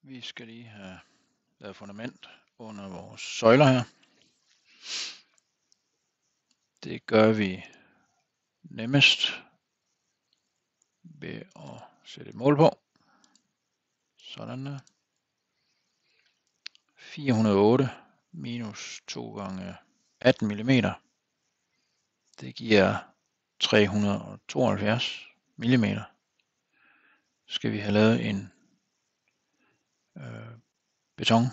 Vi skal lige have lavet fundament under vores søjler her. Det gør vi nemmest ved at sætte et mål på. Sådan der. 408 minus 2 gange 18 mm. Det giver 372 mm. Skal vi have lavet en beton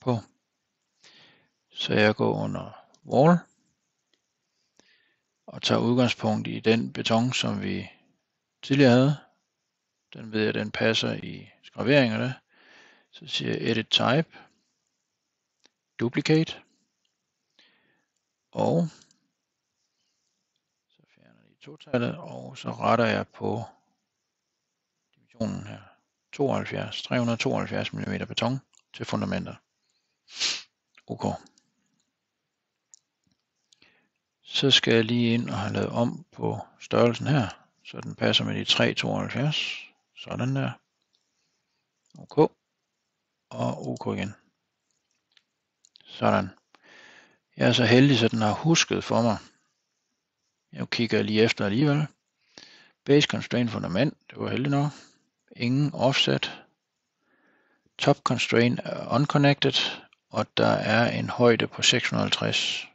på. Så jeg går under wall og tager udgangspunkt i den beton, som vi tidligere havde. Den ved jeg, den passer i graveringerne. Så siger jeg edit type, duplicate, og så fjerner jeg totallet, og så retter jeg på dimensionen her. 372 mm beton til fundamenter. OK. Så skal jeg lige ind og have lavet om på størrelsen her, så den passer med de 372. Sådan der. OK. Og OK igen. Sådan. Jeg er så heldig, så den har husket for mig. Jeg kigger lige efter alligevel. Base constraint fundament, det var heldigt nok. Ingen offset. Top constraint er unconnected, og der er en højde på 650.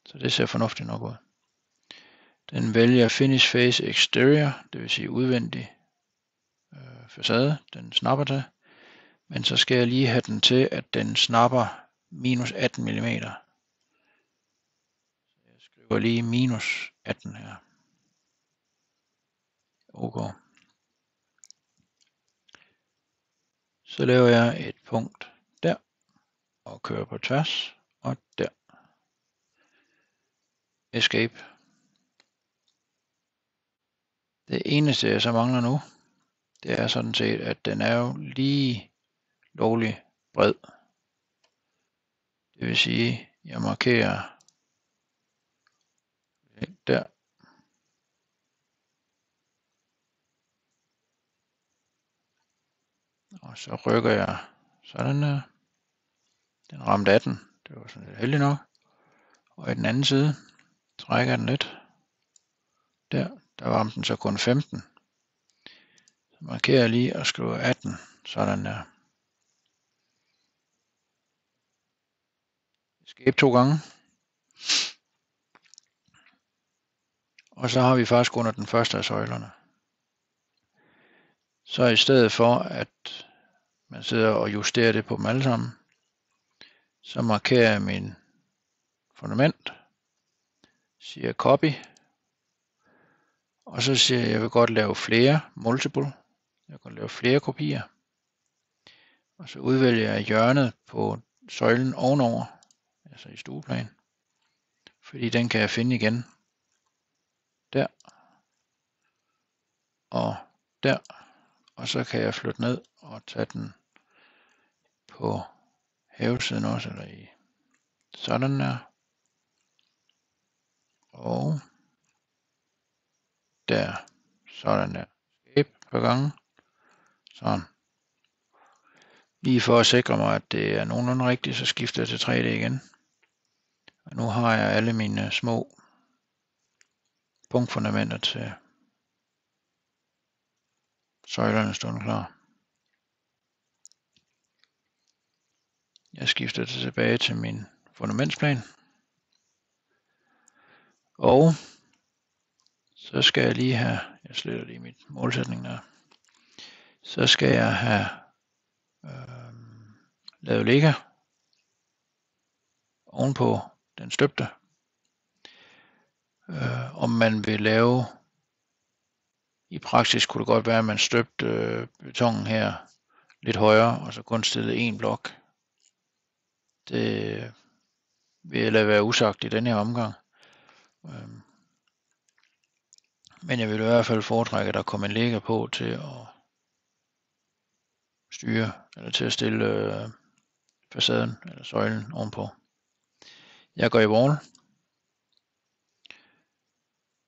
Så det ser fornuftigt nok ud. Den vælger finish face exterior, det vil sige udvendig facade, den snapper til. Men så skal jeg lige have den til, at den snapper minus 18 mm. Så jeg skriver lige minus 18 her. OK. Så laver jeg et punkt der, og kører på tværs, og der. Escape. Det eneste jeg så mangler nu, det er sådan set, at den er jo lige lovlig bred. Det vil sige, jeg markerer der. Og så rykker jeg sådan der. Den ramte 18. Det var sådan lidt heldigt nok. Og i den anden side trækker den lidt. Der ramte den så kun 15. Så markerer jeg lige og skriver 18. Sådan der. Escape 2 gange. Og så har vi faktisk under den første af søjlerne. Så i stedet for at man sidder og justerer det på dem alle sammen, så markerer jeg min fundament, siger copy, og så siger jeg, at jeg vil godt lave flere multiple. Jeg kan lave flere kopier. Og så udvælger jeg hjørnet på søjlen ovenover, altså i stueplan. Fordi den kan jeg finde igen. Der. Og der. Og så kan jeg flytte ned og tage den på havesiden også, eller i sådan der. Og der. Sådan der. Escape par gange. Sådan. Lige for at sikre mig, at det er nogenlunde rigtigt, så skifter jeg til 3D igen. Og nu har jeg alle mine små punktfundamenter til søjlerne stående klar. Jeg skifter tilbage til min fundamentsplan. Og så skal jeg lige have, jeg sletter lige mit målsætning der. Så skal jeg have lavet ligger ovenpå den støbte. Om man vil lave, i praksis kunne det godt være, at man støbte betongen her lidt højere, og så kun stillede en blok. Det vil jeg lade være usagt i denne her omgang. Men jeg vil i hvert fald foretrække, at der kommer en ligger på til at styre, eller til at stille facaden eller søjlen ovenpå. Jeg går i wall.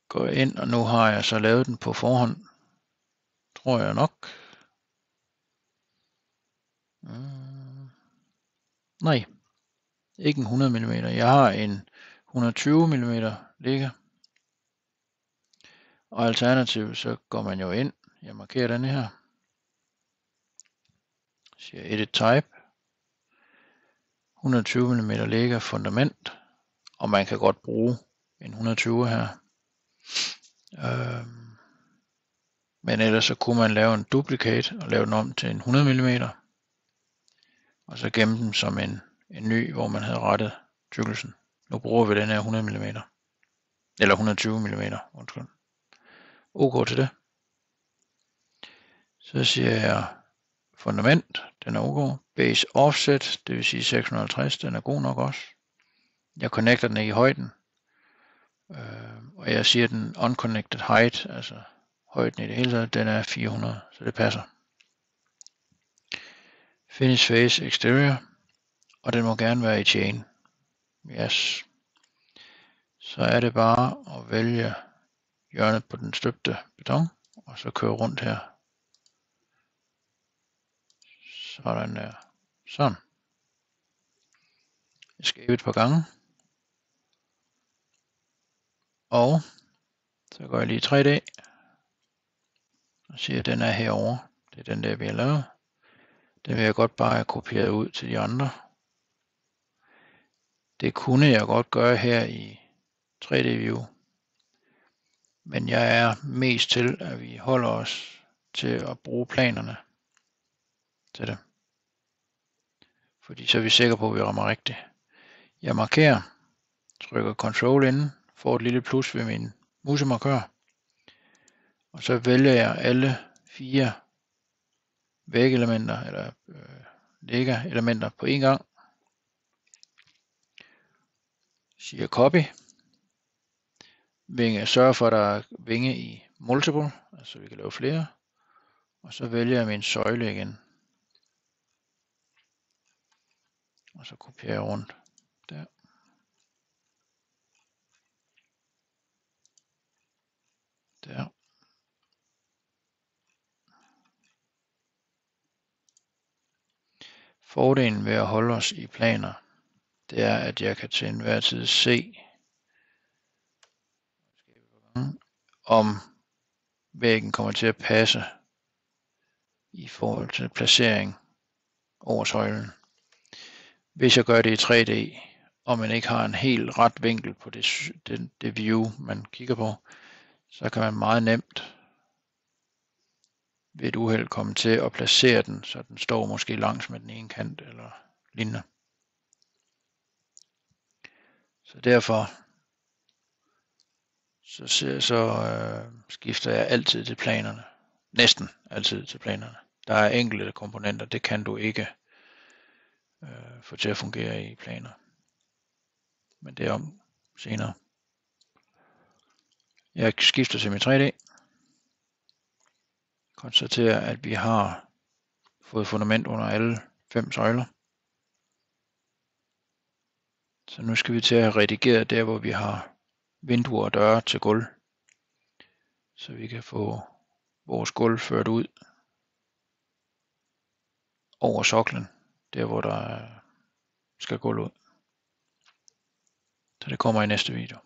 Går ind, og nu har jeg så lavet den på forhånd. Tror jeg nok. Nej, ikke en 100 mm. Jeg har en 120 mm ligger. Og alternativt så går man jo ind. Jeg markerer den her. Siger edit type. 120 mm ligger fundament. Og man kan godt bruge en 120 her. Men ellers så kunne man lave en duplicate og lave den om til en 100 mm. Og så gemme den som en ny, hvor man havde rettet tykkelsen. Nu bruger vi den her 100 mm. Eller 120 mm, undskyld. OK til det. Så siger jeg fundament, den er OK. Base offset, det vil sige 650, den er god nok også. Jeg connecter den i højden. Og jeg siger den unconnected height, altså højden i det hele taget, den er 400, så det passer. Finish face exterior, og den må gerne være i chain. Yes. Så er det bare at vælge hjørnet på den støbte beton, og så køre rundt her. Sådan der. Sådan. Escape et par gange. Og så går jeg lige 3D. Og siger, at den er herovre. Det er den der, vi har lavet. Den vil jeg godt bare have kopieret ud til de andre. Det kunne jeg godt gøre her i 3D View. Men jeg er mest til, at vi holder os til at bruge planerne til det. Fordi så er vi sikre på, at vi rammer rigtigt. Jeg markerer, trykker Ctrl ind, får et lille plus ved min musemarkør. Og så vælger jeg alle 4 vægelementer, eller læggerelementer på en gang. Siger copy. Vinge, sørger for, at der er vinge i multiple, altså vi kan lave flere. Og så vælger jeg min søjle igen. Og så kopierer jeg rundt. Der. Der. Fordelen ved at holde os i planer, det er, at jeg kan til enhver tid se, om væggen kommer til at passe i forhold til placering over søjlen. Hvis jeg gør det i 3D, og man ikke har en helt ret vinkel på det view, man kigger på, så kan man meget nemt ved et uheld komme til at placere den, så den står måske langs med den ene kant eller lignende. Så derfor skifter jeg altid til planerne. Næsten altid til planerne. Der er enkelte komponenter, det kan du ikke få til at fungere i planer. Men det er om senere. Jeg skifter til min 3D. Konstaterer, at vi har fået fundament under alle 5 søjler. Så nu skal vi til at redigere der, hvor vi har vinduer og døre til gulv. Så vi kan få vores gulv ført ud over soklen, der hvor der skal gulv ud. Så det kommer i næste video.